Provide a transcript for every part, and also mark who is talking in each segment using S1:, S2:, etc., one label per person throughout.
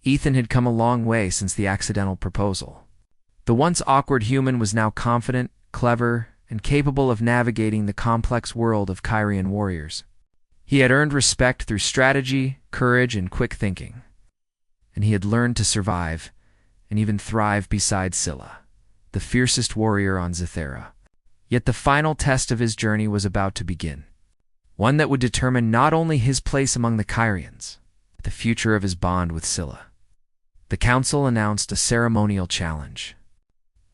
S1: Ethan had come a long way since the accidental proposal. The once awkward human was now confident, clever, and capable of navigating the complex world of Kyrian warriors. He had earned respect through strategy, courage, and quick thinking. And he had learned to survive and even thrive beside Scylla, the fiercest warrior on Zithera. Yet the final test of his journey was about to begin, one that would determine not only his place among the Kyrians, but the future of his bond with Scylla. The council announced a ceremonial challenge,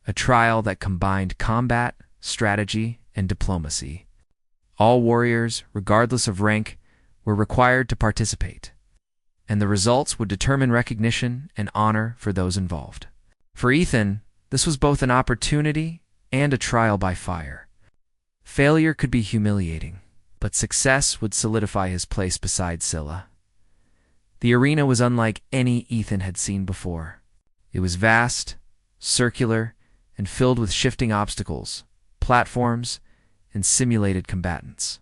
S1: a trial that combined combat, strategy, and diplomacy. All warriors, regardless of rank, were required to participate, and the results would determine recognition and honor for those involved. For Ethan, this was both an opportunity and a trial by fire. Failure could be humiliating, but success would solidify his place beside Scylla. The arena was unlike any Ethan had seen before. It was vast, circular, and filled with shifting obstacles, platforms, and simulated combatants.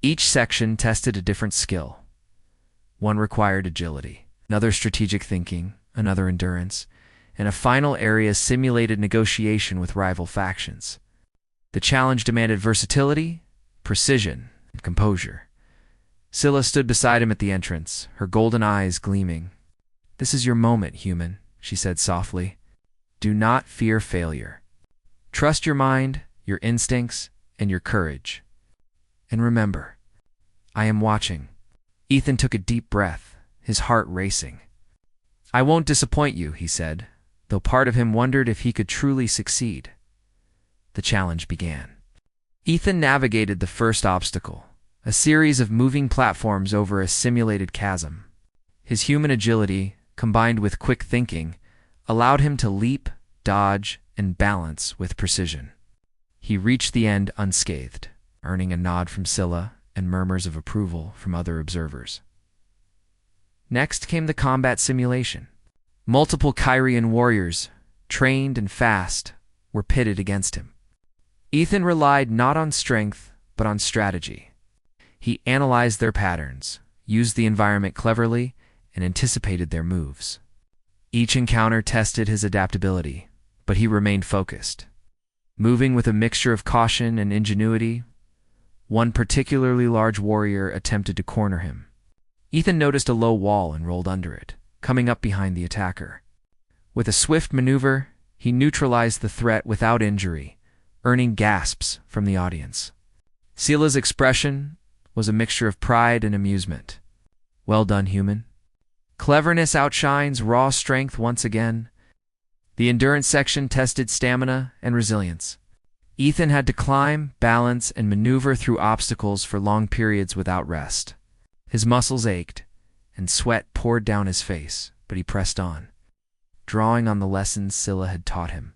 S1: Each section tested a different skill. One required agility, another strategic thinking, another endurance, and a final area simulated negotiation with rival factions. The challenge demanded versatility, precision, and composure. Scylla stood beside him at the entrance, her golden eyes gleaming. "This is your moment, human," she said softly. "Do not fear failure. Trust your mind, your instincts, and your courage. And remember, I am watching." Ethan took a deep breath, his heart racing. "I won't disappoint you," he said, though part of him wondered if he could truly succeed. The challenge began. Ethan navigated the first obstacle, a series of moving platforms over a simulated chasm. His human agility, combined with quick thinking, allowed him to leap, dodge, and balance with precision. He reached the end unscathed, earning a nod from Scylla and murmurs of approval from other observers. Next came the combat simulation. Multiple Kyrian warriors, trained and fast, were pitted against him. Ethan relied not on strength, but on strategy. He analyzed their patterns, used the environment cleverly, and anticipated their moves. Each encounter tested his adaptability, but he remained focused. Moving with a mixture of caution and ingenuity, one particularly large warrior attempted to corner him. Ethan noticed a low wall and rolled under it, coming up behind the attacker. With a swift maneuver, he neutralized the threat without injury, earning gasps from the audience. Scylla's expression was a mixture of pride and amusement. "Well done, human. Cleverness outshines raw strength once again." The endurance section tested stamina and resilience. Ethan had to climb, balance, and maneuver through obstacles for long periods without rest. His muscles ached, and sweat poured down his face, but he pressed on, drawing on the lessons Scylla had taught him: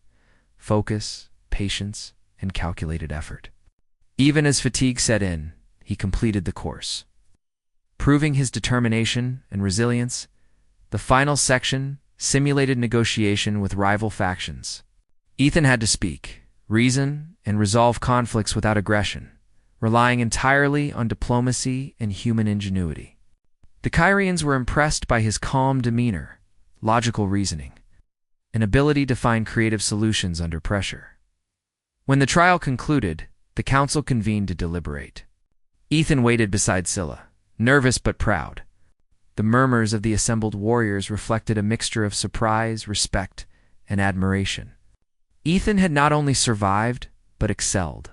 S1: focus, patience, and calculated effort. Even as fatigue set in, he completed the course. Proving his determination and resilience, the final section simulated negotiation with rival factions. Ethan had to speak, reason, and resolve conflicts without aggression, relying entirely on diplomacy and human ingenuity. The Kyrians were impressed by his calm demeanor, logical reasoning, and ability to find creative solutions under pressure. When the trial concluded, the council convened to deliberate. Ethan waited beside Scylla, nervous but proud. The murmurs of the assembled warriors reflected a mixture of surprise, respect, and admiration. Ethan had not only survived, but excelled,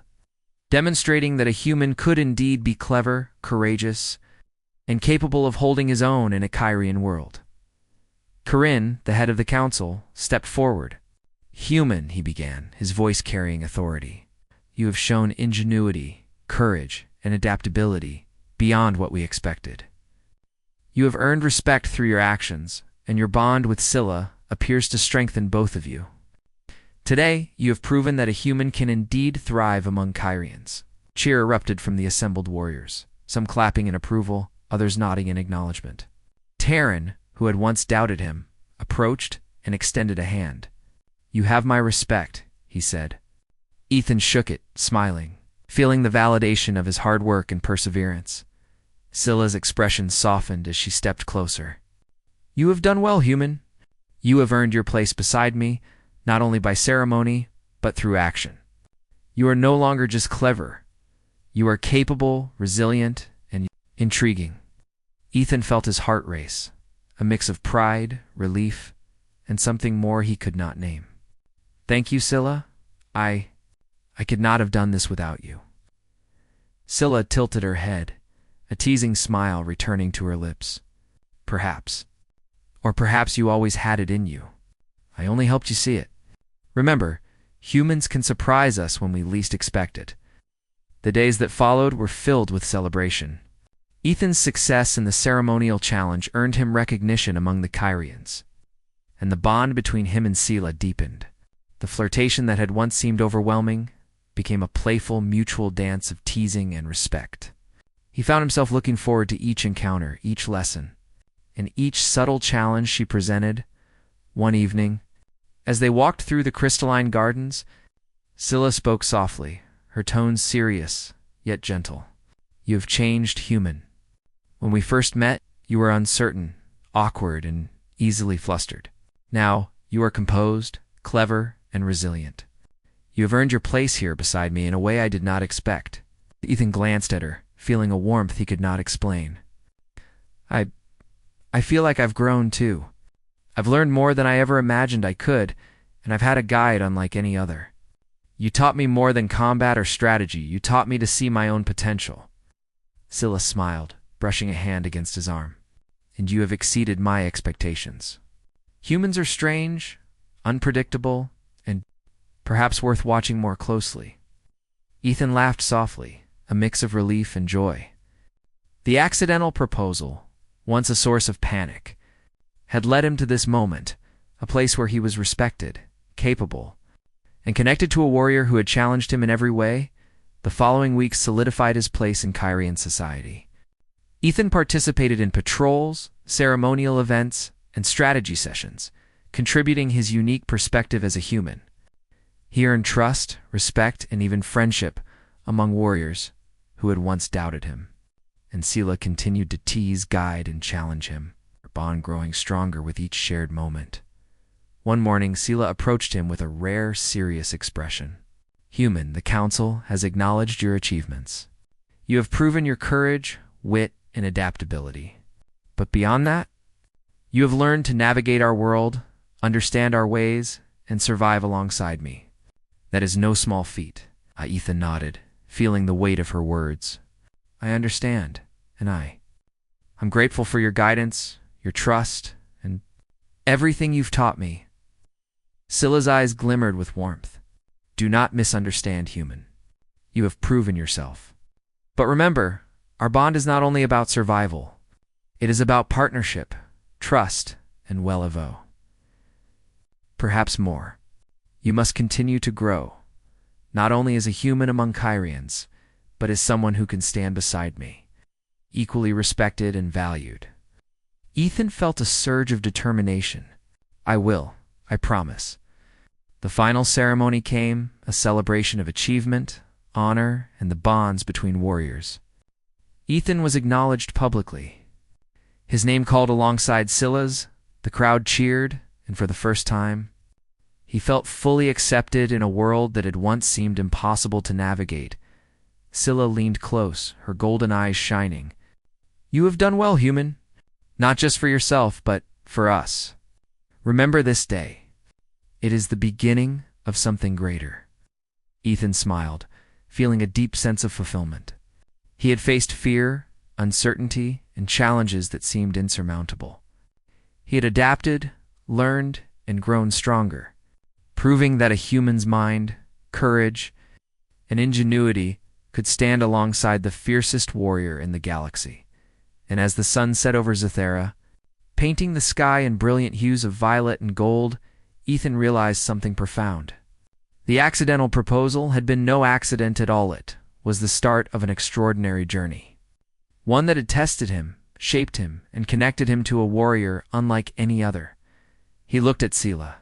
S1: demonstrating that a human could indeed be clever, courageous, and capable of holding his own in a Kyrian world. Corinne, the head of the council, stepped forward. "Human," he began, his voice carrying authority, "you have shown ingenuity, courage, and adaptability beyond what we expected. You have earned respect through your actions, and your bond with Scylla appears to strengthen both of you. Today, you have proven that a human can indeed thrive among Kyrians." Cheer erupted from the assembled warriors, some clapping in approval, others nodding in acknowledgement. Terran, who had once doubted him, approached and extended a hand. "You have my respect," he said. Ethan shook it, smiling, feeling the validation of his hard work and perseverance. Scylla's expression softened as she stepped closer. You have done well, human. You have earned your place beside me, not only by ceremony, but through action. You are no longer just clever. You are capable, resilient, and intriguing. Ethan felt his heart race, a mix of pride, relief, and something more he could not name. Thank you, Scylla. I could not have done this without you. Scylla tilted her head, a teasing smile returning to her lips. Perhaps. Or perhaps you always had it in you. I only helped you see it. Remember, humans can surprise us when we least expect it. The days that followed were filled with celebration. Ethan's success in the ceremonial challenge earned him recognition among the Kyrians, and the bond between him and Scylla deepened. The flirtation that had once seemed overwhelming became a playful, mutual dance of teasing and respect. He found himself looking forward to each encounter, each lesson, and each subtle challenge she presented. One evening, as they walked through the crystalline gardens, Scylla spoke softly, her tones serious, yet gentle. You have changed, human. When we first met, you were uncertain, awkward, and easily flustered. Now, you are composed, clever, and resilient. You have earned your place here beside me in a way I did not expect. Ethan glanced at her, feeling a warmth he could not explain. I feel like I've grown too. I've learned more than I ever imagined I could, and I've had a guide unlike any other. You taught me more than combat or strategy. You taught me to see my own potential. Scylla smiled, brushing a hand against his arm. And you have exceeded my expectations. Humans are strange, unpredictable, and perhaps worth watching more closely. Ethan laughed softly, a mix of relief and joy. The accidental proposal, once a source of panic, had led him to this moment, a place where he was respected, capable, and connected to a warrior who had challenged him in every way. The following weeks solidified his place in Kyrian society. Ethan participated in patrols, ceremonial events, and strategy sessions, contributing his unique perspective as a human. He earned trust, respect, and even friendship among warriors who had once doubted him. And Scylla continued to tease, guide, and challenge him, her bond growing stronger with each shared moment. One morning, Scylla approached him with a rare, serious expression. Human, the Council has acknowledged your achievements. You have proven your courage, wit, and adaptability. But beyond that, you have learned to navigate our world, understand our ways, and survive alongside me. That is no small feat. Ethan nodded, feeling the weight of her words. I understand, and I'm grateful for your guidance, your trust, and everything you've taught me. Scylla's eyes glimmered with warmth. Do not misunderstand, human. You have proven yourself. But remember, our bond is not only about survival. It is about partnership, trust, and well-avo. Perhaps more. You must continue to grow, not only as a human among Kyrians, but as someone who can stand beside me, equally respected and valued. Ethan felt a surge of determination. I will, I promise. The final ceremony came, a celebration of achievement, honor, and the bonds between warriors. Ethan was acknowledged publicly. His name called alongside Scylla's, the crowd cheered, and for the first time, he felt fully accepted in a world that had once seemed impossible to navigate. Scylla leaned close, her golden eyes shining. You have done well, human. Not just for yourself, but for us. Remember this day. It is the beginning of something greater. Ethan smiled, feeling a deep sense of fulfillment. He had faced fear, uncertainty, and challenges that seemed insurmountable. He had adapted, learned, and grown stronger, proving that a human's mind, courage, and ingenuity could stand alongside the fiercest warrior in the galaxy. And as the sun set over Zathera, painting the sky in brilliant hues of violet and gold, Ethan realized something profound. The accidental proposal had been no accident at all. It was the start of an extraordinary journey. One that had tested him, shaped him, and connected him to a warrior unlike any other. He looked at Scylla,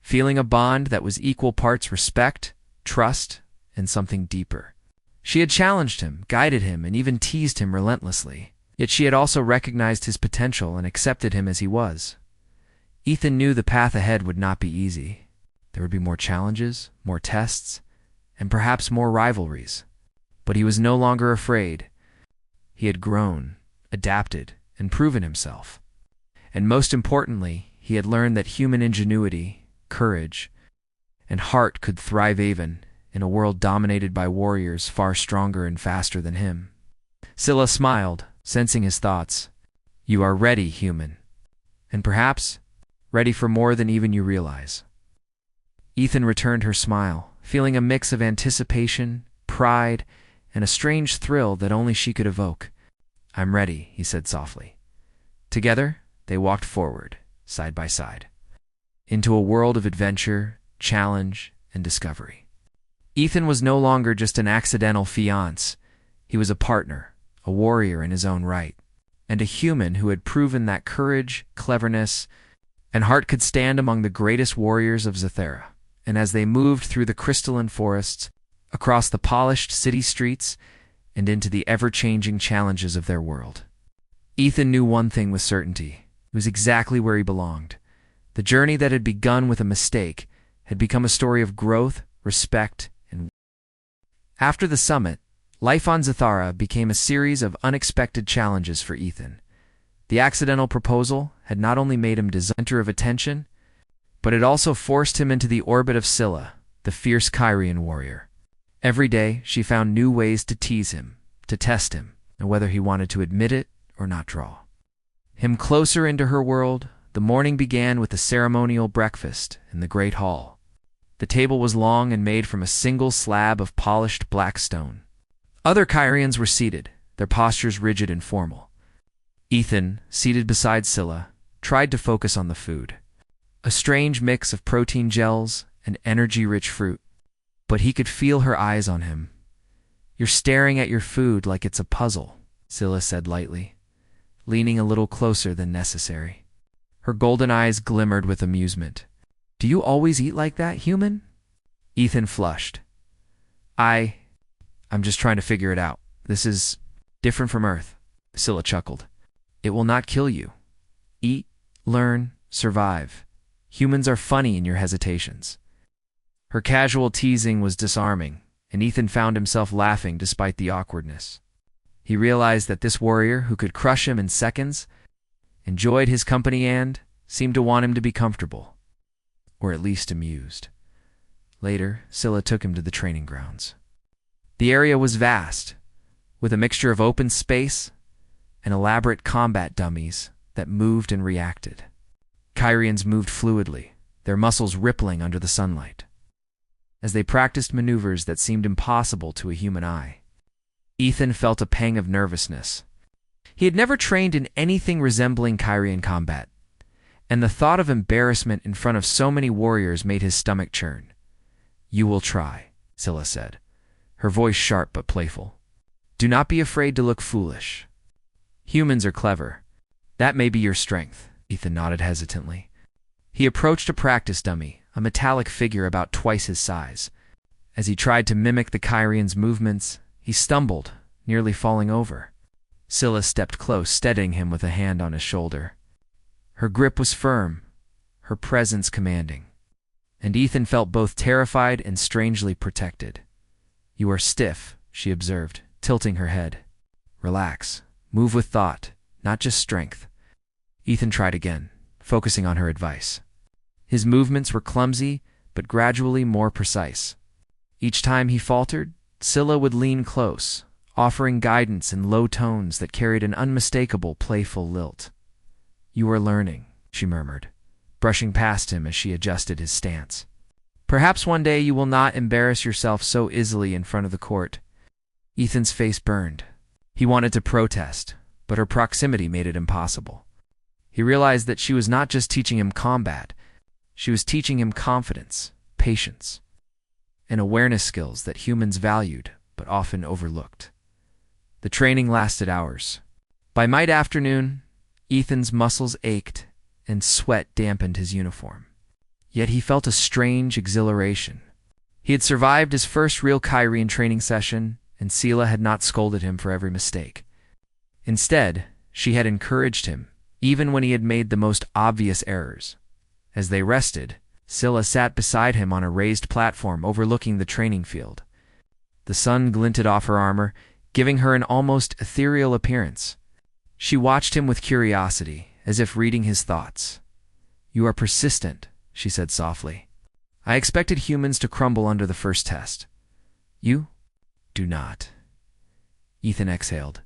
S1: feeling a bond that was equal parts respect, trust, and something deeper. She had challenged him, guided him, and even teased him relentlessly. Yet she had also recognized his potential and accepted him as he was. Ethan knew the path ahead would not be easy. There would be more challenges, more tests, and perhaps more rivalries. But he was no longer afraid. He had grown, adapted, and proven himself. And most importantly, he had learned that human ingenuity, courage, and heart could thrive even in a world dominated by warriors far stronger and faster than him. Scylla smiled, sensing his thoughts. "You are ready, human. And perhaps ready for more than even you realize." Ethan returned her smile, feeling a mix of anticipation, pride, and a strange thrill that only she could evoke. "I'm ready," he said softly. Together, they walked forward, side by side, into a world of adventure, challenge, and discovery. Ethan was no longer just an accidental fiancé. He was a partner, a warrior in his own right, and a human who had proven that courage, cleverness, and heart could stand among the greatest warriors of Zathera. And as they moved through the crystalline forests, across the polished city streets, and into the ever-changing challenges of their world, Ethan knew one thing with certainty. He was exactly where he belonged. The journey that had begun with a mistake had become a story of growth, respect, and... After the summit, life on Zathara became a series of unexpected challenges for Ethan. The accidental proposal had not only made him the center of attention, but it also forced him into the orbit of Scylla, the fierce Kyrian warrior. Every day, she found new ways to tease him, to test him, and whether he wanted to admit it or not draw him closer into her world. The morning began with a ceremonial breakfast in the great hall. The table was long and made from a single slab of polished black stone. Other Kyrians were seated, their postures rigid and formal. Ethan, seated beside Scylla, tried to focus on the food, a strange mix of protein gels and energy-rich fruit. But he could feel her eyes on him. "You're staring at your food like it's a puzzle," Scylla said lightly, leaning a little closer than necessary. Her golden eyes glimmered with amusement. "Do you always eat like that, human?" Ethan flushed. I'm just trying to figure it out. This is different from Earth," Scylla chuckled. "It will not kill you. Eat, learn, survive. Humans are funny in your hesitations." Her casual teasing was disarming, and Ethan found himself laughing despite the awkwardness. He realized that this warrior, who could crush him in seconds, enjoyed his company and seemed to want him to be comfortable, or at least amused. Later, Scylla took him to the training grounds. The area was vast, with a mixture of open space and elaborate combat dummies that moved and reacted. Kyrians moved fluidly, their muscles rippling under the sunlight, as they practiced maneuvers that seemed impossible to a human eye. Ethan felt a pang of nervousness. He had never trained in anything resembling Kyrian combat, and the thought of embarrassment in front of so many warriors made his stomach churn. "You will try," Scylla said, her voice sharp but playful. "Do not be afraid to look foolish. Humans are clever. That may be your strength," Ethan nodded hesitantly. He approached a practice dummy, a metallic figure about twice his size. As he tried to mimic the Kyrian's movements, he stumbled, nearly falling over. Scylla stepped close, steadying him with a hand on his shoulder. Her grip was firm, her presence commanding, and Ethan felt both terrified and strangely protected. "You are stiff," she observed, tilting her head. "Relax. Move with thought, not just strength." Ethan tried again, focusing on her advice. His movements were clumsy, but gradually more precise. Each time he faltered, Scylla would lean close, offering guidance in low tones that carried an unmistakable, playful lilt. "You are learning," she murmured, brushing past him as she adjusted his stance. "Perhaps one day you will not embarrass yourself so easily in front of the court." Ethan's face burned. He wanted to protest, but her proximity made it impossible. He realized that she was not just teaching him combat, she was teaching him confidence, patience, and awareness skills that humans valued but often overlooked. The training lasted hours. By mid-afternoon, Ethan's muscles ached and sweat dampened his uniform. Yet he felt a strange exhilaration. He had survived his first real Kyrian training session, and Scylla had not scolded him for every mistake. Instead, she had encouraged him, even when he had made the most obvious errors. As they rested, Scylla sat beside him on a raised platform overlooking the training field. The sun glinted off her armor, giving her an almost ethereal appearance. She watched him with curiosity, as if reading his thoughts. "You are persistent," she said softly. "I expected humans to crumble under the first test. You do not." Ethan exhaled,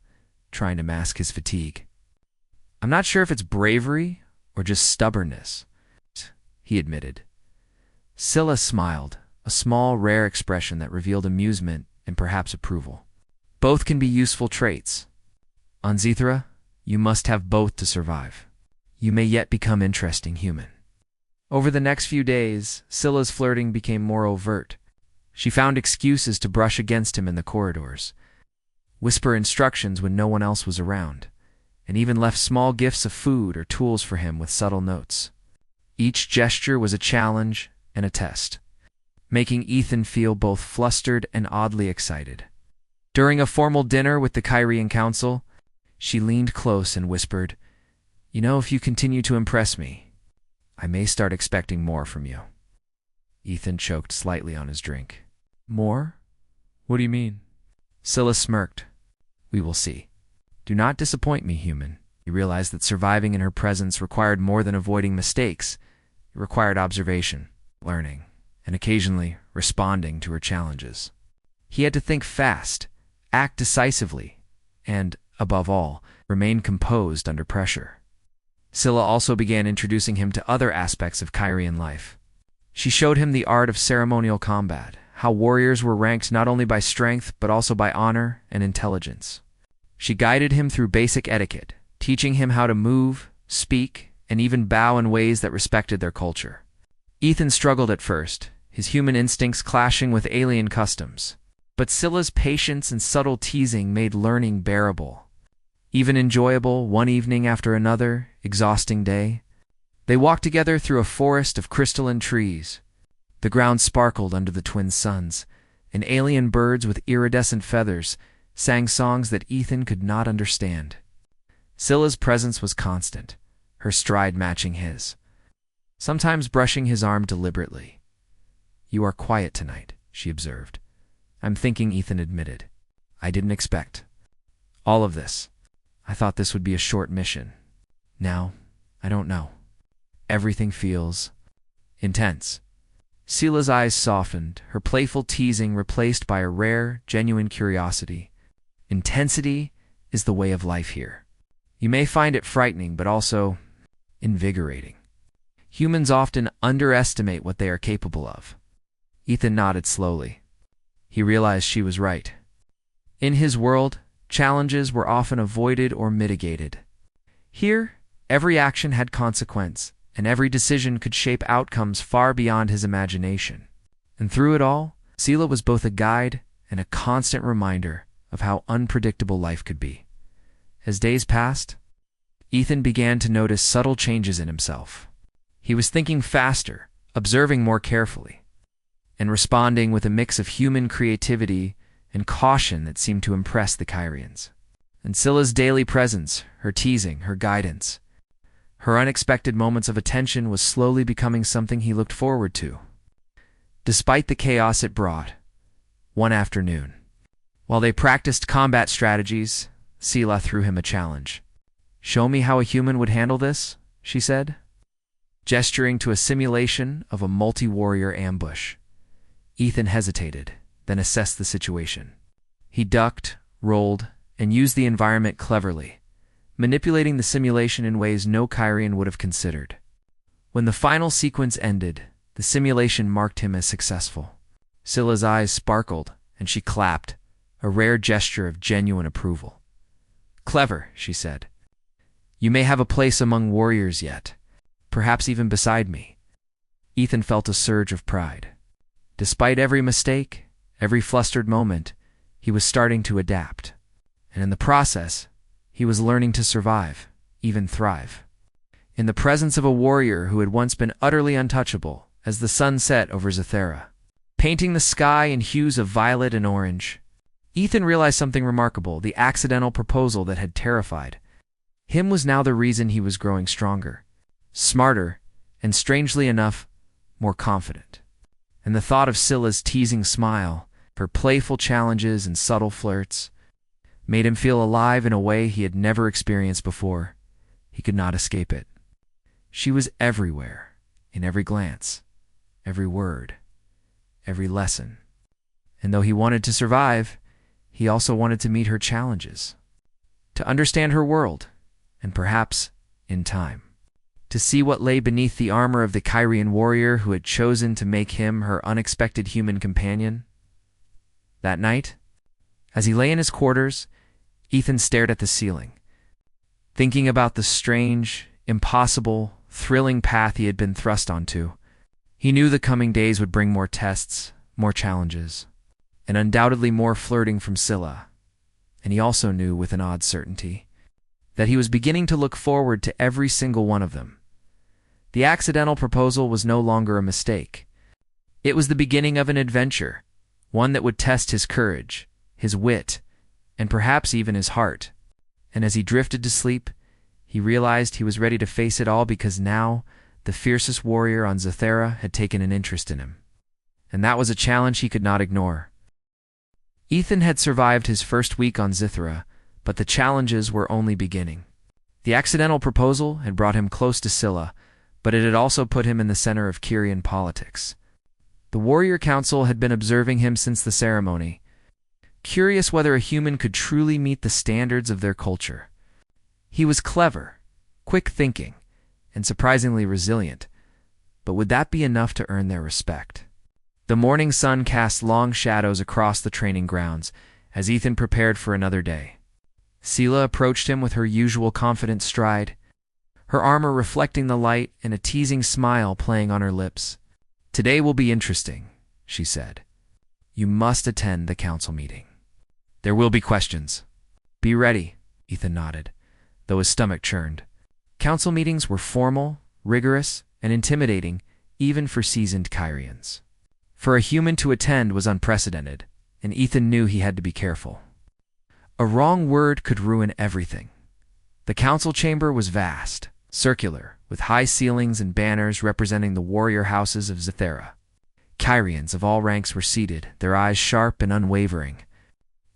S1: trying to mask his fatigue. "I'm not sure if it's bravery or just stubbornness," he admitted. Scylla smiled, a small, rare expression that revealed amusement and perhaps approval. "Both can be useful traits. On Zethra, you must have both to survive. You may yet become interesting human." Over the next few days, Scylla's flirting became more overt. She found excuses to brush against him in the corridors, whisper instructions when no one else was around, and even left small gifts of food or tools for him with subtle notes. Each gesture was a challenge and a test, making Ethan feel both flustered and oddly excited. During a formal dinner with the Kyrian Council, she leaned close and whispered, "You know, if you continue to impress me, I may start expecting more from you." Ethan choked slightly on his drink. "More? What do you mean?" Scylla smirked. "We will see. Do not disappoint me, human." He realized that surviving in her presence required more than avoiding mistakes. It required observation, learning, and occasionally responding to her challenges. He had to think fast, act decisively, and, above all, remain composed under pressure. Scylla also began introducing him to other aspects of Kyrian life. She showed him the art of ceremonial combat, how warriors were ranked not only by strength but also by honor and intelligence. She guided him through basic etiquette, teaching him how to move, speak, and even bow in ways that respected their culture. Ethan struggled at first, his human instincts clashing with alien customs. But Scylla's patience and subtle teasing made learning bearable, even enjoyable one evening after another exhausting day. They walked together through a forest of crystalline trees. The ground sparkled under the twin suns, and alien birds with iridescent feathers sang songs that Ethan could not understand. Scylla's presence was constant, her stride matching his, sometimes brushing his arm deliberately. "You are quiet tonight," she observed. "I'm thinking," Ethan admitted. "I didn't expect all of this. I thought this would be a short mission. Now, I don't know. Everything feels intense." Scylla's eyes softened, her playful teasing replaced by a rare, genuine curiosity. Intensity is the way of life here. You may find it frightening, but also invigorating. Humans often underestimate what they are capable of. Ethan nodded slowly. He realized she was right. In his world, challenges were often avoided or mitigated. Here, every action had consequence, and every decision could shape outcomes far beyond his imagination. And through it all, Scylla was both a guide and a constant reminder of how unpredictable life could be. As days passed, Ethan began to notice subtle changes in himself. He was thinking faster, observing more carefully, and responding with a mix of human creativity and caution that seemed to impress the Kyrians. And Scylla's daily presence, her teasing, her guidance, her unexpected moments of attention was slowly becoming something he looked forward to. Despite the chaos it brought, one afternoon, while they practiced combat strategies, Scylla threw him a challenge. "Show me how a human would handle this," she said, gesturing to a simulation of a multi-warrior ambush. Ethan hesitated, then assessed the situation. He ducked, rolled, and used the environment cleverly, manipulating the simulation in ways no Kyrian would have considered. When the final sequence ended, the simulation marked him as successful. Scylla's eyes sparkled, and she clapped, a rare gesture of genuine approval. "Clever," she said. "You may have a place among warriors yet, perhaps even beside me." Ethan felt a surge of pride. Despite every mistake, every flustered moment, he was starting to adapt. And in the process, he was learning to survive, even thrive. In the presence of a warrior who had once been utterly untouchable, as the sun set over Zethera, painting the sky in hues of violet and orange, Ethan realized something remarkable. The accidental proposal that had terrified him was now the reason he was growing stronger, smarter, and strangely enough, more confident. And the thought of Scylla's teasing smile, her playful challenges and subtle flirts, made him feel alive in a way he had never experienced before. He could not escape it. She was everywhere, in every glance, every word, every lesson. And though he wanted to survive, he also wanted to meet her challenges, to understand her world, and perhaps, in time, to see what lay beneath the armor of the Kyrian warrior who had chosen to make him her unexpected human companion. That night, as he lay in his quarters, Ethan stared at the ceiling, thinking about the strange, impossible, thrilling path he had been thrust onto. He knew the coming days would bring more tests, more challenges, and undoubtedly more flirting from Scylla. And he also knew with an odd certainty that he was beginning to look forward to every single one of them. The accidental proposal was no longer a mistake. It was the beginning of an adventure, one that would test his courage, his wit, and perhaps even his heart. And as he drifted to sleep, he realized he was ready to face it all because now the fiercest warrior on Zathera had taken an interest in him. And that was a challenge he could not ignore. Ethan had survived his first week on Zathera, but the challenges were only beginning. The accidental proposal had brought him close to Scylla, but it had also put him in the center of Kyrian politics. The Warrior Council had been observing him since the ceremony, curious whether a human could truly meet the standards of their culture. He was clever, quick-thinking, and surprisingly resilient, but would that be enough to earn their respect? The morning sun cast long shadows across the training grounds as Ethan prepared for another day. Scylla approached him with her usual confident stride, her armor reflecting the light and a teasing smile playing on her lips. "Today will be interesting," she said. "You must attend the council meeting. There will be questions." "Be ready," Ethan nodded, though his stomach churned. Council meetings were formal, rigorous, and intimidating, even for seasoned Kyrians. For a human to attend was unprecedented, and Ethan knew he had to be careful. A wrong word could ruin everything. The council chamber was vast, circular, with high ceilings and banners representing the warrior houses of Zathera. Kyrians of all ranks were seated, their eyes sharp and unwavering.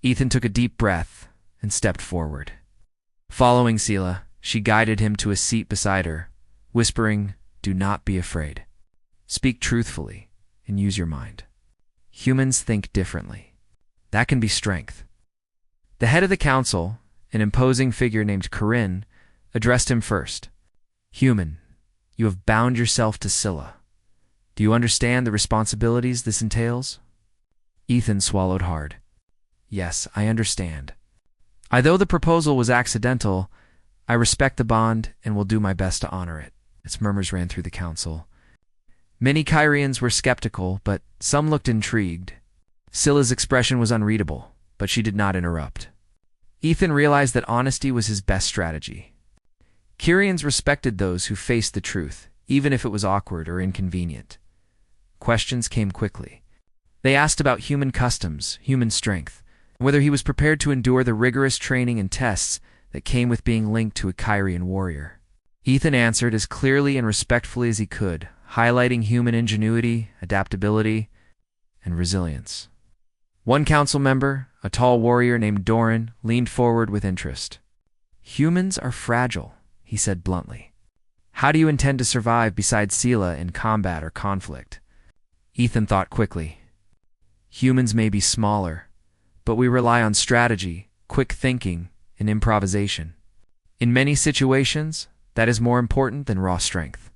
S1: Ethan took a deep breath and stepped forward. Following Scylla, she guided him to a seat beside her, whispering, "Do not be afraid. Speak truthfully and use your mind. Humans think differently. That can be strength." The head of the council, an imposing figure named Corinne, addressed him first. "Human, you have bound yourself to Scylla. Do you understand the responsibilities this entails?" Ethan swallowed hard. "Yes, I understand. Although the proposal was accidental, I respect the bond and will do my best to honor it." Its murmurs ran through the council. Many Kyrians were skeptical, but some looked intrigued. Scylla's expression was unreadable, but she did not interrupt. Ethan realized that honesty was his best strategy. Kyrians respected those who faced the truth, even if it was awkward or inconvenient. Questions came quickly. They asked about human customs, human strength, and whether he was prepared to endure the rigorous training and tests that came with being linked to a Kyrian warrior. Ethan answered as clearly and respectfully as he could, highlighting human ingenuity, adaptability, and resilience. One council member, a tall warrior named Doran, leaned forward with interest. "Humans are fragile," he said bluntly. "How do you intend to survive beside Scylla in combat or conflict?" Ethan thought quickly. "Humans may be smaller, but we rely on strategy, quick thinking, and improvisation. In many situations, that is more important than raw strength."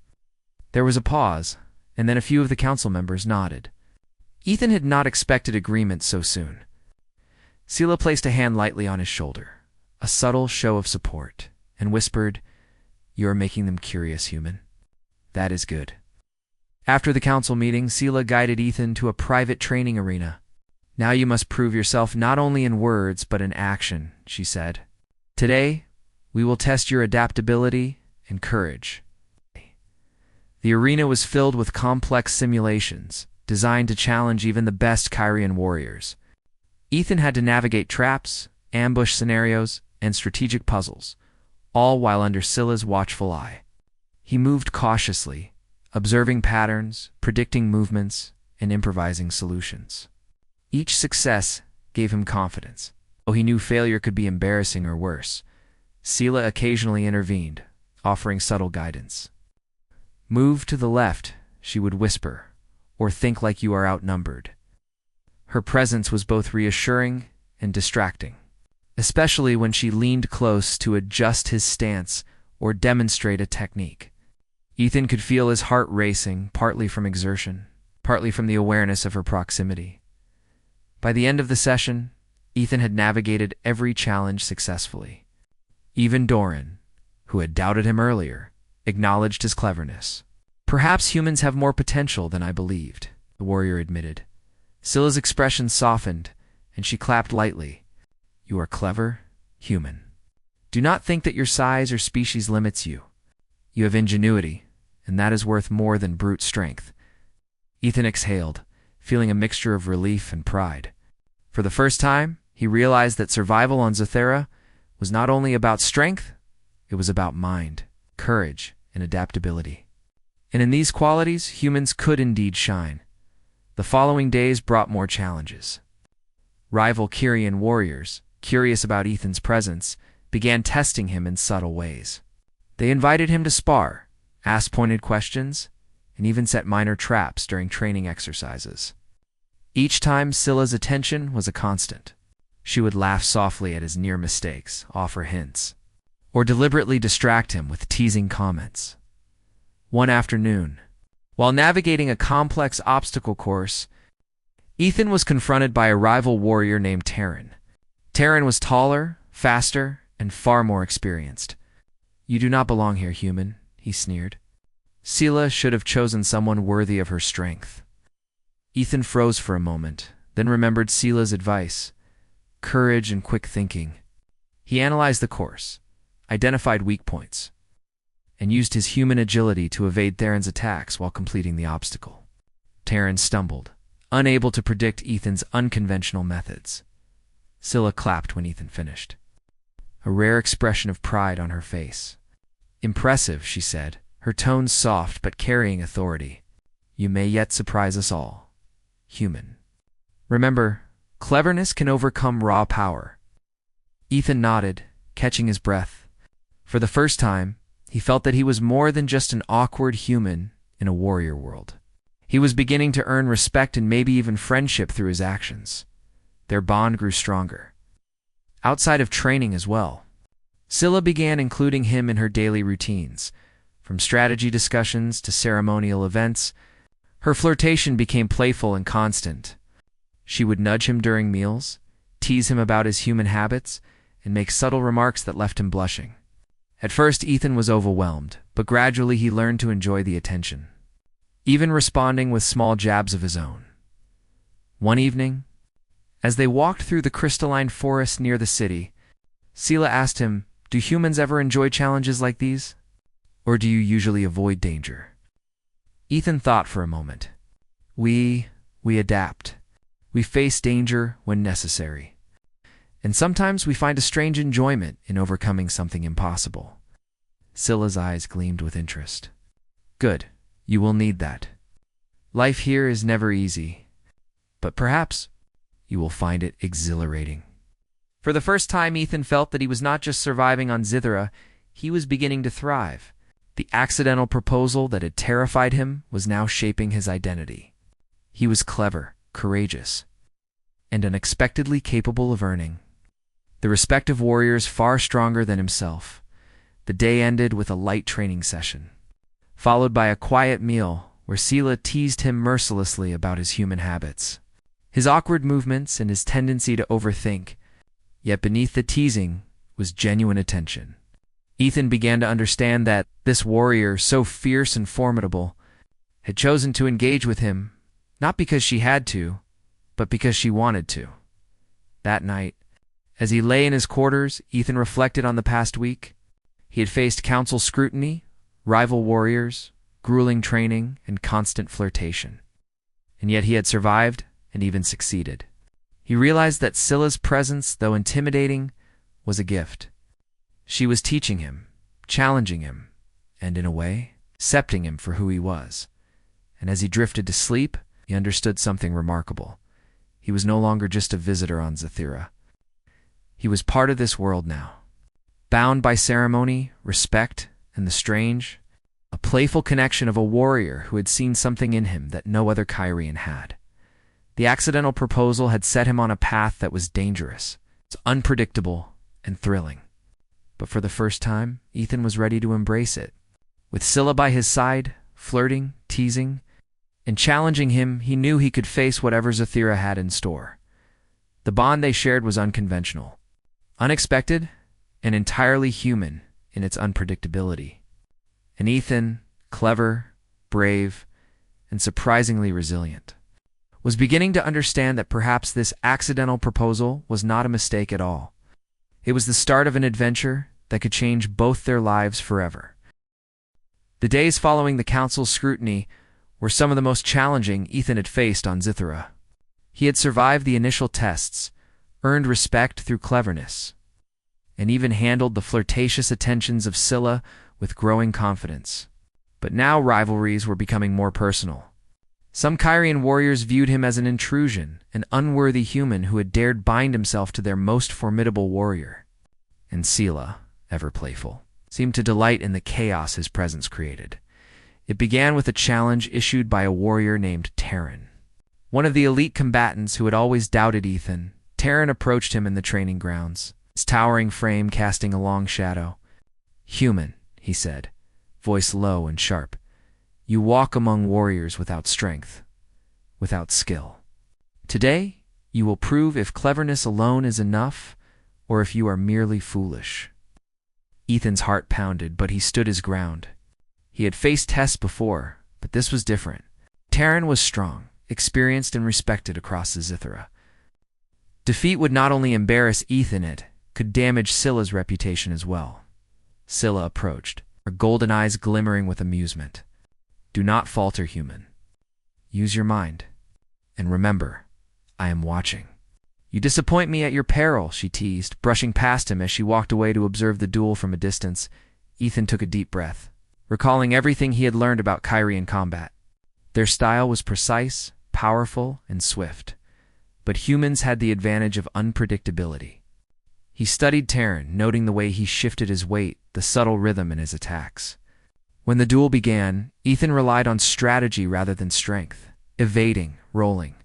S1: There was a pause, and then a few of the council members nodded. Ethan had not expected agreement so soon. Scylla placed a hand lightly on his shoulder, a subtle show of support, and whispered, "You are making them curious, human. That is good." After the council meeting, Scylla guided Ethan to a private training arena. "Now you must prove yourself not only in words but in action," she said. "Today, we will test your adaptability and courage." The arena was filled with complex simulations, designed to challenge even the best Kyrian warriors. Ethan had to navigate traps, ambush scenarios, and strategic puzzles, all while under Scylla's watchful eye. He moved cautiously, observing patterns, predicting movements, and improvising solutions. Each success gave him confidence, though he knew failure could be embarrassing or worse. Scylla occasionally intervened, offering subtle guidance. "Move to the left," she would whisper, "or think like you are outnumbered." Her presence was both reassuring and distracting, especially when she leaned close to adjust his stance or demonstrate a technique. Ethan could feel his heart racing, partly from exertion, partly from the awareness of her proximity. By the end of the session, Ethan had navigated every challenge successfully. Even Doran, who had doubted him earlier, acknowledged his cleverness. "Perhaps humans have more potential than I believed," the warrior admitted. Scylla's expression softened, and she clapped lightly. "You are clever, human. Do not think that your size or species limits you. You have ingenuity, and that is worth more than brute strength." Ethan exhaled, feeling a mixture of relief and pride. For the first time, he realized that survival on Zathera was not only about strength, it was about mind, courage, and adaptability. And in these qualities, humans could indeed shine. The following days brought more challenges. Rival Kyrian warriors, curious about Ethan's presence, began testing him in subtle ways. They invited him to spar, asked pointed questions, and even set minor traps during training exercises. Each time, Scylla's attention was a constant. She would laugh softly at his near mistakes, offer hints, or deliberately distract him with teasing comments. One afternoon, while navigating a complex obstacle course, Ethan was confronted by a rival warrior named Terran. Terran was taller, faster, and far more experienced. "You do not belong here, human," he sneered. Scylla should have chosen someone worthy of her strength. Ethan froze for a moment, then remembered Scylla's advice: courage and quick thinking. He analyzed the course, identified weak points, and used his human agility to evade Theron's attacks while completing the obstacle. Terran stumbled, unable to predict Ethan's unconventional methods. Scylla clapped when Ethan finished, a rare expression of pride on her face. "Impressive," she said, her tones soft but carrying authority. "You may yet surprise us all, human. Remember, cleverness can overcome raw power." Ethan nodded, catching his breath. For the first time, he felt that he was more than just an awkward human in a warrior world. He was beginning to earn respect and maybe even friendship through his actions. Their bond grew stronger. Outside of training as well, Scylla began including him in her daily routines. From strategy discussions to ceremonial events, her flirtation became playful and constant. She would nudge him during meals, tease him about his human habits, and make subtle remarks that left him blushing. At first, Ethan was overwhelmed, but gradually he learned to enjoy the attention, even responding with small jabs of his own. One evening, as they walked through the crystalline forest near the city, Scylla asked him, "Do humans ever enjoy challenges like these? Or do you usually avoid danger?" Ethan thought for a moment. We adapt. We face danger when necessary. And sometimes we find a strange enjoyment in overcoming something impossible." Scylla's eyes gleamed with interest. "Good. You will need that. Life here is never easy, but perhaps you will find it exhilarating." For the first time, Ethan felt that he was not just surviving on Zithera, he was beginning to thrive. The accidental proposal that had terrified him was now shaping his identity. He was clever, courageous, and unexpectedly capable of earning the respect of warriors far stronger than himself. The day ended with a light training session, followed by a quiet meal where Scylla teased him mercilessly about his human habits, his awkward movements, and his tendency to overthink. Yet beneath the teasing was genuine attention. Ethan began to understand that this warrior, so fierce and formidable, had chosen to engage with him, not because she had to, but because she wanted to. That night, as he lay in his quarters, Ethan reflected on the past week. He had faced council scrutiny, rival warriors, grueling training, and constant flirtation. And yet he had survived and even succeeded. He realized that Scylla's presence, though intimidating, was a gift. She was teaching him, challenging him, and in a way, accepting him for who he was. And as he drifted to sleep, he understood something remarkable. He was no longer just a visitor on Zathira. He was part of this world now, bound by ceremony, respect, and the strange, a playful connection of a warrior who had seen something in him that no other Kyrian had. The accidental proposal had set him on a path that was dangerous, unpredictable, and thrilling. But for the first time, Ethan was ready to embrace it. With Scylla by his side, flirting, teasing, and challenging him, he knew he could face whatever Zathira had in store. The bond they shared was unconventional, unexpected, and entirely human in its unpredictability. And Ethan, clever, brave, and surprisingly resilient, was beginning to understand that perhaps this accidental proposal was not a mistake at all. It was the start of an adventure that could change both their lives forever. The days following the council's scrutiny were some of the most challenging Ethan had faced on Zathira. He had survived the initial tests, earned respect through cleverness, and even handled the flirtatious attentions of Scylla with growing confidence. But now rivalries were becoming more personal. Some Kyrian warriors viewed him as an intrusion, an unworthy human who had dared bind himself to their most formidable warrior. And Scylla, ever playful, seemed to delight in the chaos his presence created. It began with a challenge issued by a warrior named Terran. One of the elite combatants who had always doubted Ethan, Terran approached him in the training grounds, his towering frame casting a long shadow. "Human," he said, voice low and sharp, "you walk among warriors without strength, without skill. Today, you will prove if cleverness alone is enough, or if you are merely foolish." Ethan's heart pounded, but he stood his ground. He had faced tests before, but this was different. Terran was strong, experienced, and respected across the Zathira. Defeat would not only embarrass Ethan, it could damage Scylla's reputation as well. Scylla approached, her golden eyes glimmering with amusement. "Do not falter, human. Use your mind. And remember, I am watching." "You disappoint me at your peril," she teased, brushing past him as she walked away to observe the duel from a distance. Ethan took a deep breath, recalling everything he had learned about Kyrian combat. Their style was precise, powerful, and swift, but humans had the advantage of unpredictability. He studied Terran, noting the way he shifted his weight, the subtle rhythm in his attacks. When the duel began, Ethan relied on strategy rather than strength, evading, rolling,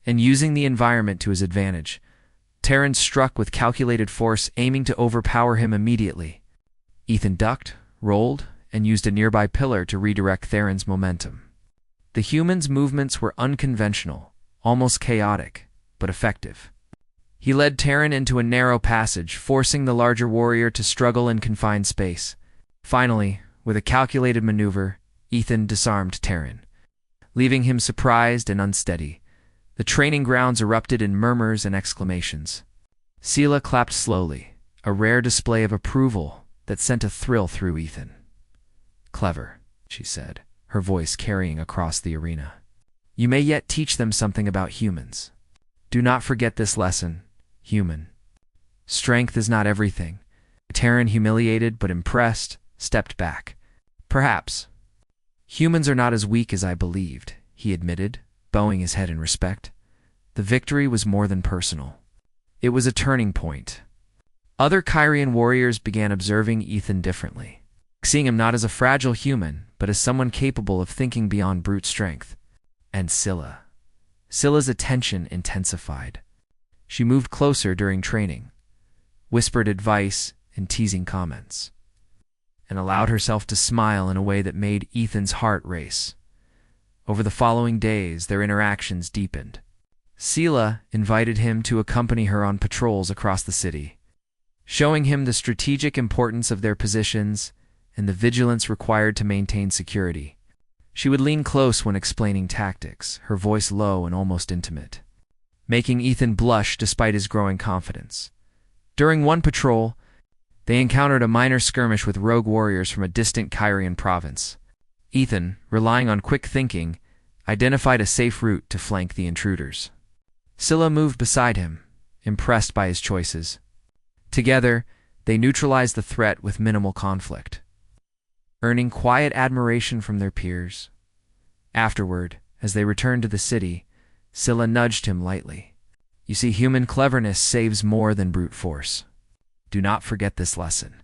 S1: and using the environment to his advantage. Terran struck with calculated force, aiming to overpower him immediately. Ethan ducked, rolled, and used a nearby pillar to redirect Theron's momentum. The human's movements were unconventional, almost chaotic, but effective. He led Terran into a narrow passage, forcing the larger warrior to struggle in confined space. Finally, with a calculated maneuver, Ethan disarmed Terran, leaving him surprised and unsteady. The training grounds erupted in murmurs and exclamations. Scylla clapped slowly, a rare display of approval that sent a thrill through Ethan. "Clever," she said, her voice carrying across the arena. "You may yet teach them something about humans. Do not forget this lesson, human. Strength is not everything." Terran, humiliated but impressed, stepped back. "Perhaps. Humans are not as weak as I believed," he admitted, bowing his head in respect. The victory was more than personal. It was a turning point. Other Kyrian warriors began observing Ethan differently, seeing him not as a fragile human, but as someone capable of thinking beyond brute strength. And Scylla's attention intensified. She moved closer during training, whispered advice and teasing comments, and allowed herself to smile in a way that made Ethan's heart race. Over the following days, their interactions deepened. Scylla invited him to accompany her on patrols across the city, showing him the strategic importance of their positions and the vigilance required to maintain security. She would lean close when explaining tactics, her voice low and almost intimate, making Ethan blush despite his growing confidence. During one patrol, they encountered a minor skirmish with rogue warriors from a distant Kyrian province. Ethan, relying on quick thinking, identified a safe route to flank the intruders. Scylla moved beside him, impressed by his choices. Together, they neutralized the threat with minimal conflict, earning quiet admiration from their peers. Afterward, as they returned to the city, Scylla nudged him lightly. You see, human cleverness saves more than brute force. Do not forget this lesson.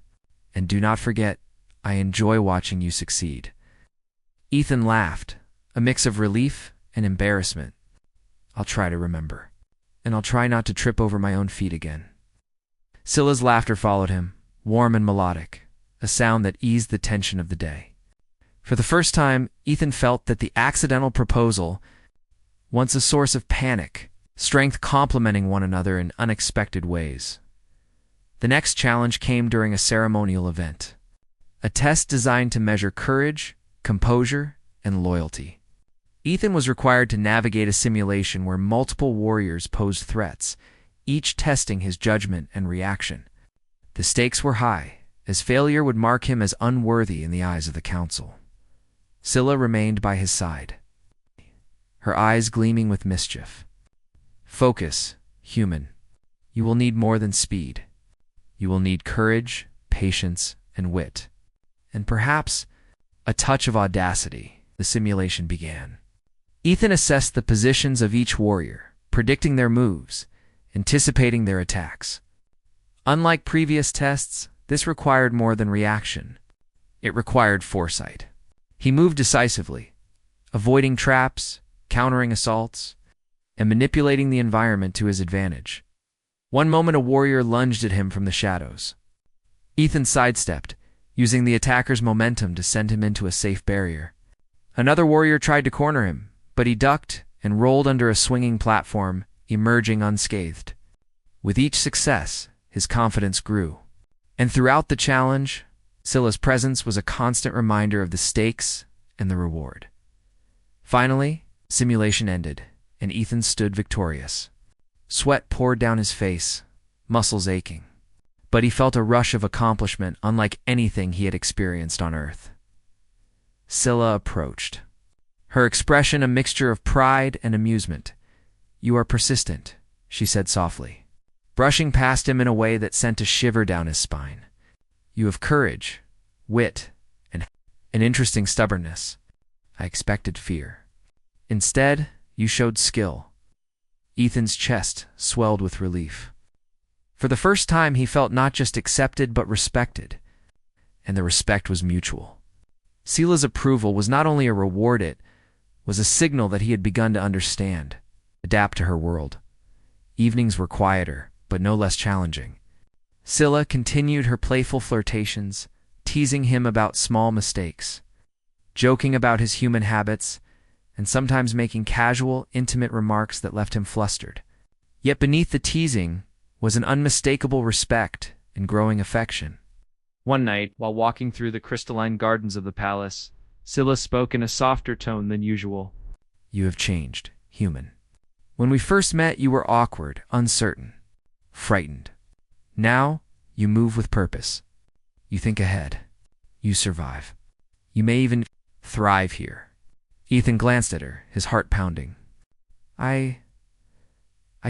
S1: And do not forget, I enjoy watching you succeed. Ethan laughed, a mix of relief and embarrassment. I'll try to remember. And I'll try not to trip over my own feet again. Scylla's laughter followed him, warm and melodic, a sound that eased the tension of the day. For the first time, Ethan felt that the accidental proposal, once a source of panic, strength complementing one another in unexpected ways. The next challenge came during a ceremonial event, a test designed to measure courage, composure, and loyalty. Ethan was required to navigate a simulation where multiple warriors posed threats, each testing his judgment and reaction. The stakes were high, as failure would mark him as unworthy in the eyes of the council. Scylla remained by his side, her eyes gleaming with mischief. Focus, human. You will need more than speed. You will need courage, patience, and wit. And perhaps a touch of audacity. The simulation began. Ethan assessed the positions of each warrior, predicting their moves, anticipating their attacks. Unlike previous tests, this required more than reaction. It required foresight. He moved decisively, avoiding traps, countering assaults, and manipulating the environment to his advantage. One moment a warrior lunged at him from the shadows. Ethan sidestepped, using the attacker's momentum to send him into a safe barrier. Another warrior tried to corner him, but he ducked and rolled under a swinging platform, emerging unscathed. With each success, his confidence grew. And throughout the challenge, Scylla's presence was a constant reminder of the stakes and the reward. Finally, simulation ended, and Ethan stood victorious. Sweat poured down his face, muscles aching. But he felt a rush of accomplishment unlike anything he had experienced on Earth. Scylla approached, her expression a mixture of pride and amusement. You are persistent, she said softly, brushing past him in a way that sent a shiver down his spine. You have courage, wit, and an interesting stubbornness. I expected fear. Instead, you showed skill. Ethan's chest swelled with relief. For the first time, he felt not just accepted but respected, and the respect was mutual. Scylla's approval was not only a reward, it was a signal that he had begun to understand, adapt to her world. Evenings were quieter, but no less challenging. Scylla continued her playful flirtations, teasing him about small mistakes, joking about his human habits, and sometimes making casual, intimate remarks that left him flustered. Yet beneath the teasing was an unmistakable respect and growing affection. One night, while walking through the crystalline gardens of the palace, Scylla spoke in a softer tone than usual. You have changed, human. When we first met, you were awkward, uncertain, frightened. Now, you move with purpose. You think ahead. You survive. You may even thrive here. Ethan glanced at her, his heart pounding. I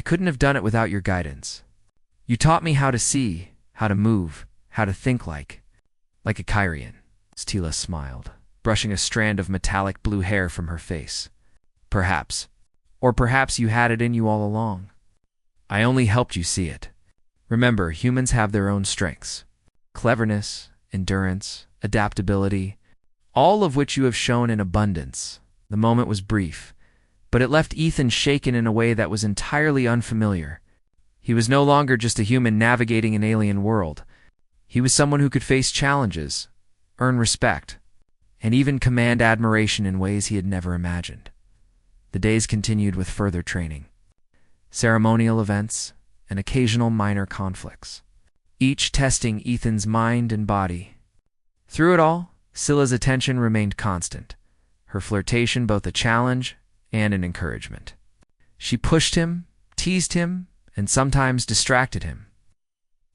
S1: couldn't have done it without your guidance. You taught me how to see, how to move, how to think like a Kyrian. Stila smiled, brushing a strand of metallic blue hair from her face. Perhaps. Or perhaps you had it in you all along. I only helped you see it. Remember, humans have their own strengths. Cleverness, endurance, adaptability, all of which you have shown in abundance. The moment was brief, but it left Ethan shaken in a way that was entirely unfamiliar. He was no longer just a human navigating an alien world. He was someone who could face challenges, earn respect, and even command admiration in ways he had never imagined. The days continued with further training, ceremonial events, and occasional minor conflicts, each testing Ethan's mind and body. Through it all, Scylla's attention remained constant, her flirtation both a challenge and an encouragement. She pushed him, teased him, and sometimes distracted him.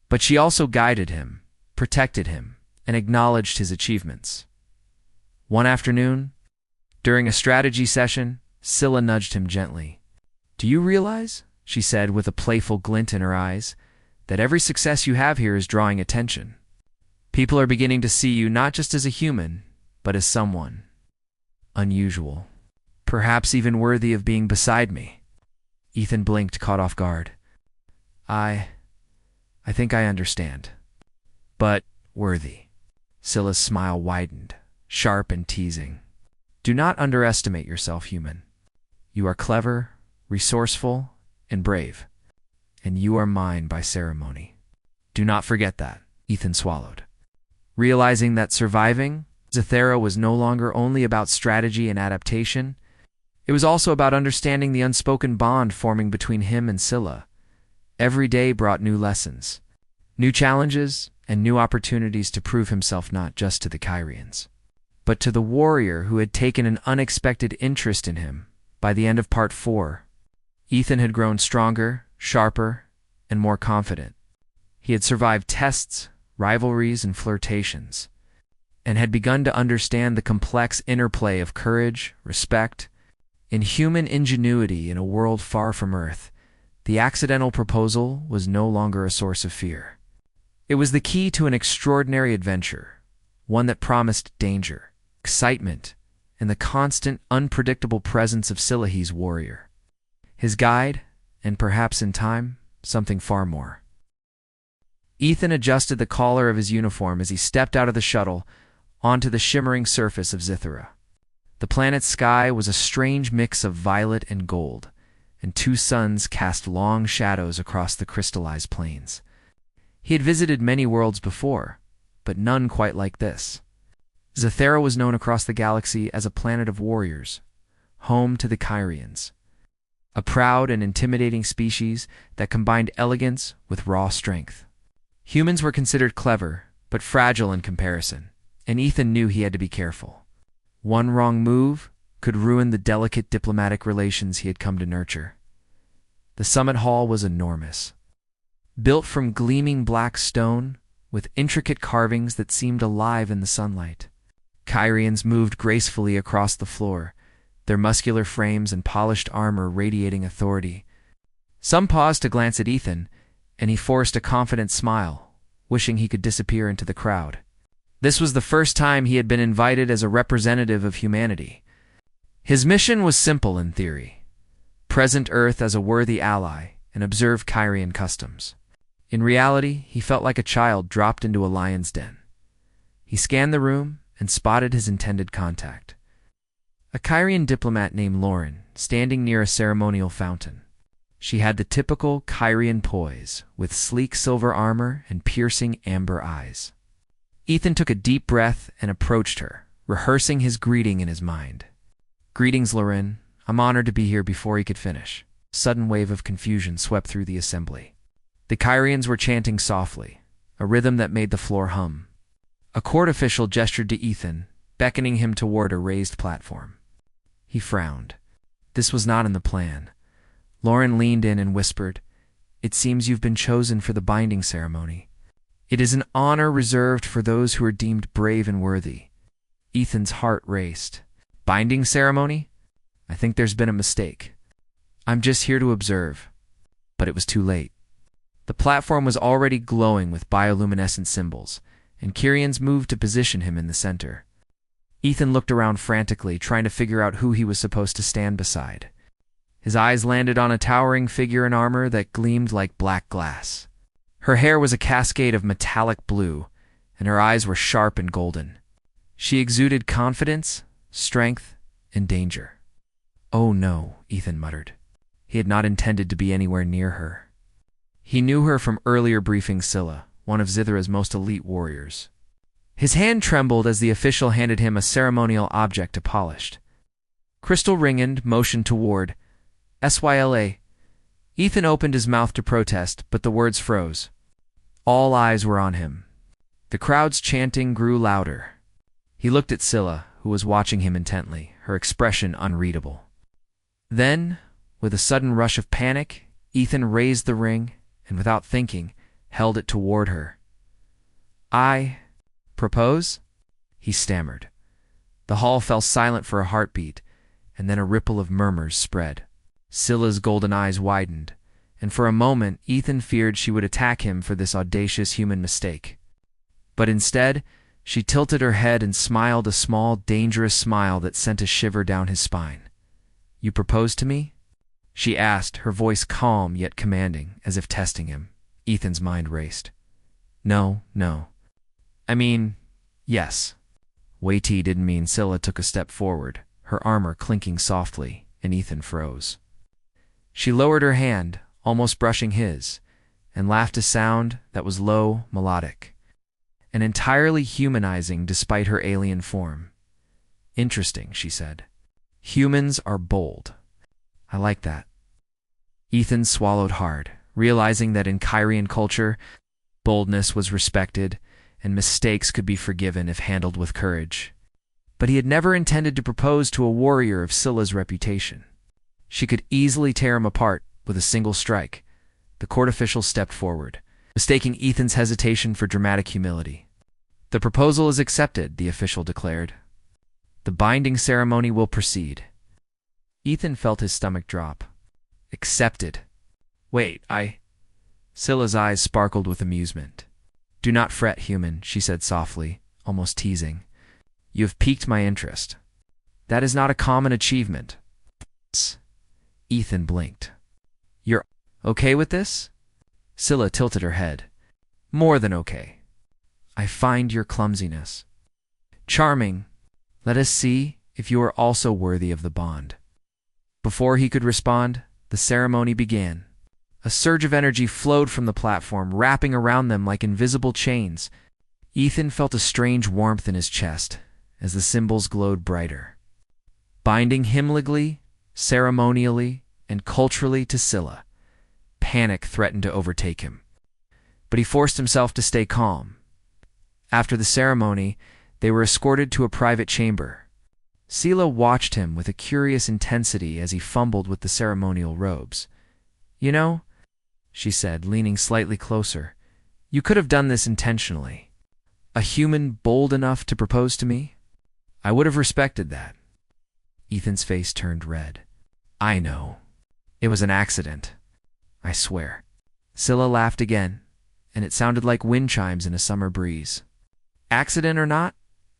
S1: But she also guided him, protected him, and acknowledged his achievements. One afternoon, during a strategy session, Scylla nudged him gently. Do you realize she said with a playful glint in her eyes, "that every success you have here is drawing attention. People are beginning to see you not just as a human, but as someone unusual. Perhaps even worthy of being beside me." Ethan blinked, caught off guard. I think I understand. But worthy. Scylla's smile widened, sharp and teasing. "Do not underestimate yourself, human. You are clever, resourceful, and brave. And you are mine by ceremony. Do not forget that." Ethan swallowed, realizing that surviving Zathera was no longer only about strategy and adaptation. It was also about understanding the unspoken bond forming between him and Scylla. Every day brought new lessons, new challenges, and new opportunities to prove himself not just to the Kyrians, but to the warrior who had taken an unexpected interest in him. By the end of Part 4, Ethan had grown stronger, sharper, and more confident. He had survived tests, rivalries, and flirtations, and had begun to understand the complex interplay of courage, respect, and human ingenuity in a world far from Earth. The accidental proposal was no longer a source of fear. It was the key to an extraordinary adventure, one that promised danger, excitement, and the constant, unpredictable presence of Syllihe's warrior. His guide, and perhaps in time, something far more. Ethan adjusted the collar of his uniform as he stepped out of the shuttle onto the shimmering surface of Zythera. The planet's sky was a strange mix of violet and gold, and two suns cast long shadows across the crystallized plains. He had visited many worlds before, but none quite like this. Zythera was known across the galaxy as a planet of warriors, home to the Kyrians, a proud and intimidating species that combined elegance with raw strength. Humans were considered clever, but fragile in comparison, and Ethan knew he had to be careful. One wrong move could ruin the delicate diplomatic relations he had come to nurture. The summit hall was enormous, built from gleaming black stone with intricate carvings that seemed alive in the sunlight. Kyrians moved gracefully across the floor, their muscular frames and polished armor radiating authority. Some paused to glance at Ethan, and he forced a confident smile, wishing he could disappear into the crowd. This was the first time he had been invited as a representative of humanity. His mission was simple in theory: present Earth as a worthy ally and observe Kyrian customs. In reality, he felt like a child dropped into a lion's den. He scanned the room and spotted his intended contact, a Kyrian diplomat named Lauren, standing near a ceremonial fountain. She had the typical Kyrian poise, with sleek silver armor and piercing amber eyes. Ethan took a deep breath and approached her, rehearsing his greeting in his mind. "Greetings, Lauren. I'm honored to be here." Before he could finish, a sudden wave of confusion swept through the assembly. The Kyrians were chanting softly, a rhythm that made the floor hum. A court official gestured to Ethan, beckoning him toward a raised platform. He frowned. This was not in the plan. Lauren leaned in and whispered, "It seems you've been chosen for the binding ceremony. It is an honor reserved for those who are deemed brave and worthy." Ethan's heart raced. "Binding ceremony? I think there's been a mistake. I'm just here to observe." But it was too late. The platform was already glowing with bioluminescent symbols, and Kyrians moved to position him in the center. Ethan looked around frantically, trying to figure out who he was supposed to stand beside. His eyes landed on a towering figure in armor that gleamed like black glass. Her hair was a cascade of metallic blue, and her eyes were sharp and golden. She exuded confidence, strength, and danger. "Oh no," Ethan muttered. He had not intended to be anywhere near her. He knew her from earlier briefing Scylla, one of Zythera's most elite warriors. His hand trembled as the official handed him a ceremonial object to polish. Crystal Ringand motioned toward SYLA. Ethan opened his mouth to protest, but the words froze. All eyes were on him. The crowd's chanting grew louder. He looked at Scylla, who was watching him intently, her expression unreadable. Then, with a sudden rush of panic, Ethan raised the ring and, without thinking, held it toward her. "I propose?" he stammered. The hall fell silent for a heartbeat, and then a ripple of murmurs spread. Scylla's golden eyes widened. and for a moment Ethan feared she would attack him for this audacious human mistake. But instead, she tilted her head and smiled a small, dangerous smile that sent a shiver down his spine. "You proposed to me?" she asked, her voice calm yet commanding, as if testing him. Ethan's mind raced. No. I mean, yes." Waity didn't mean. Scylla took a step forward, her armor clinking softly, and Ethan froze. She lowered her hand, almost brushing his, and laughed a sound that was low, melodic, and entirely humanizing despite her alien form. "Interesting," she said. "Humans are bold. I like that." Ethan swallowed hard, realizing that in Kyrian culture, boldness was respected, and mistakes could be forgiven if handled with courage. But he had never intended to propose to a warrior of Scylla's reputation. She could easily tear him apart with a single strike. The court official stepped forward, mistaking Ethan's hesitation for dramatic humility. "The proposal is accepted," the official declared. "The binding ceremony will proceed." Ethan felt his stomach drop. "Accepted? Wait, Scylla's eyes sparkled with amusement. "Do not fret, human," she said softly, almost teasing. "You have piqued my interest. That is not a common achievement." Ethan blinked. "You're okay with this?" Scylla tilted her head. "More than okay. I find your clumsiness charming. Let us see if you are also worthy of the bond." Before he could respond, the ceremony began. A surge of energy flowed from the platform, wrapping around them like invisible chains. Ethan felt a strange warmth in his chest as the symbols glowed brighter, binding him legally, ceremonially, and culturally to Scylla. Panic threatened to overtake him, but he forced himself to stay calm. After the ceremony, they were escorted to a private chamber. Scylla watched him with a curious intensity as he fumbled with the ceremonial robes. "You know," she said, leaning slightly closer, "you could have done this intentionally. A human bold enough to propose to me? I would have respected that." Ethan's face turned red. "I know. It was an accident. I swear." Scylla laughed again, and it sounded like wind chimes in a summer breeze. "Accident or not,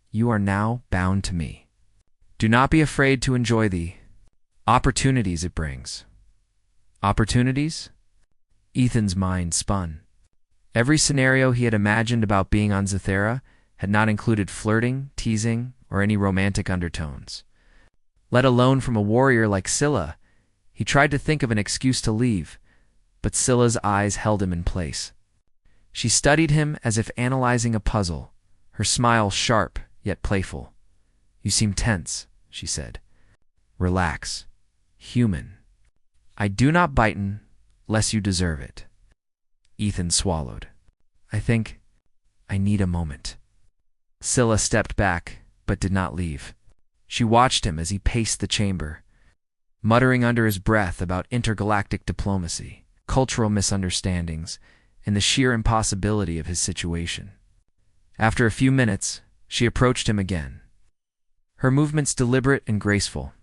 S1: you are now bound to me. Do not be afraid to enjoy the opportunities it brings." Opportunities? Ethan's mind spun. Every scenario he had imagined about being on Zathera had not included flirting, teasing, or any romantic undertones. Let alone from a warrior like Scylla, he tried to think of an excuse to leave, but Scylla's eyes held him in place. She studied him as if analyzing a puzzle, her smile sharp yet playful. "You seem tense," she said. "Relax. Human. I do not bite lest you deserve it." Ethan swallowed. "I think I need a moment." Scylla stepped back, but did not leave. She watched him as he paced the chamber, muttering under his breath about intergalactic diplomacy, cultural misunderstandings, and the sheer impossibility of his situation. After a few minutes, she approached him again, her movements deliberate and graceful.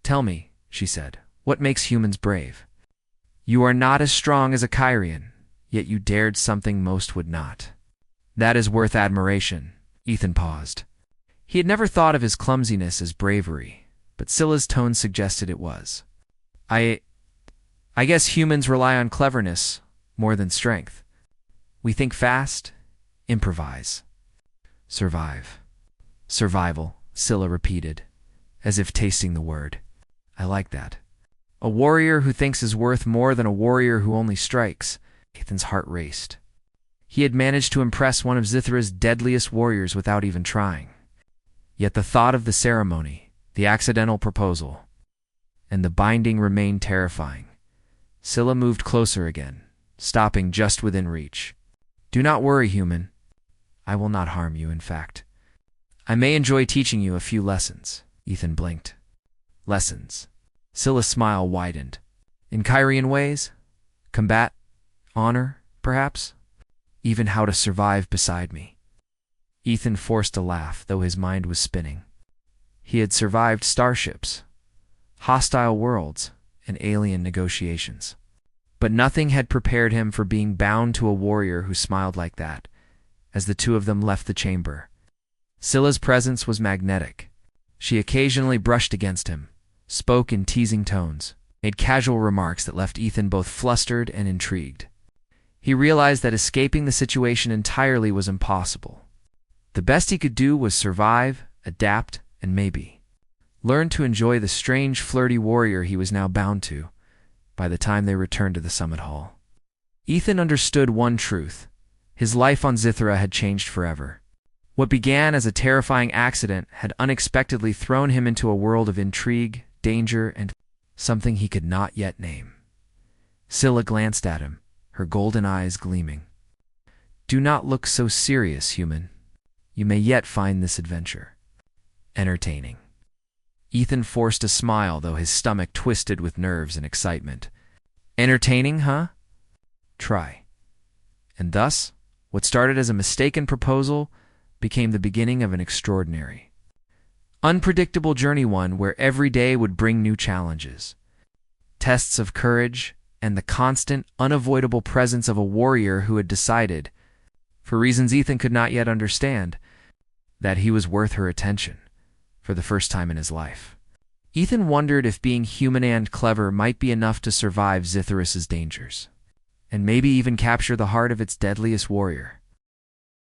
S1: "Tell me," she said, "what makes humans brave? You are not as strong as a Kyrian, yet you dared something most would not. That is worth admiration." Ethan paused. He had never thought of his clumsiness as bravery, but Scylla's tone suggested it was. I guess humans rely on cleverness more than strength. We think fast, improvise, survive." "Survival," Scylla repeated, as if tasting the word. "I like that. A warrior who thinks is worth more than a warrior who only strikes." Ethan's heart raced. He had managed to impress one of Zithra's deadliest warriors without even trying. Yet the thought of the ceremony, the accidental proposal, and the binding remained terrifying. Scylla moved closer again, stopping just within reach. "Do not worry, human. I will not harm you, in fact. I may enjoy teaching you a few lessons." Ethan blinked. "Lessons?" Scylla's smile widened. "In Kyrian ways? Combat? Honor, perhaps? Even how to survive beside me?" Ethan forced a laugh, though his mind was spinning. He had survived starships, hostile worlds, and alien negotiations. But nothing had prepared him for being bound to a warrior who smiled like that, as the two of them left the chamber. Scylla's presence was magnetic. She occasionally brushed against him, spoke in teasing tones, made casual remarks that left Ethan both flustered and intrigued. He realized that escaping the situation entirely was impossible. The best he could do was survive, adapt, and maybe learn to enjoy the strange, flirty warrior he was now bound to by the time they returned to the summit hall. Ethan understood one truth. His life on Zithra had changed forever. What began as a terrifying accident had unexpectedly thrown him into a world of intrigue, danger, and something he could not yet name. Scylla glanced at him, her golden eyes gleaming. "Do not look so serious, human. You may yet find this adventure entertaining." Ethan forced a smile, though his stomach twisted with nerves and excitement. "Entertaining, huh? Try." And thus, what started as a mistaken proposal became the beginning of an extraordinary, unpredictable journey, one where every day would bring new challenges, tests of courage, and the constant, unavoidable presence of a warrior who had decided, for reasons Ethan could not yet understand, that he was worth her attention for the first time in his life. Ethan wondered if being human and clever might be enough to survive Zithrus's dangers, and maybe even capture the heart of its deadliest warrior.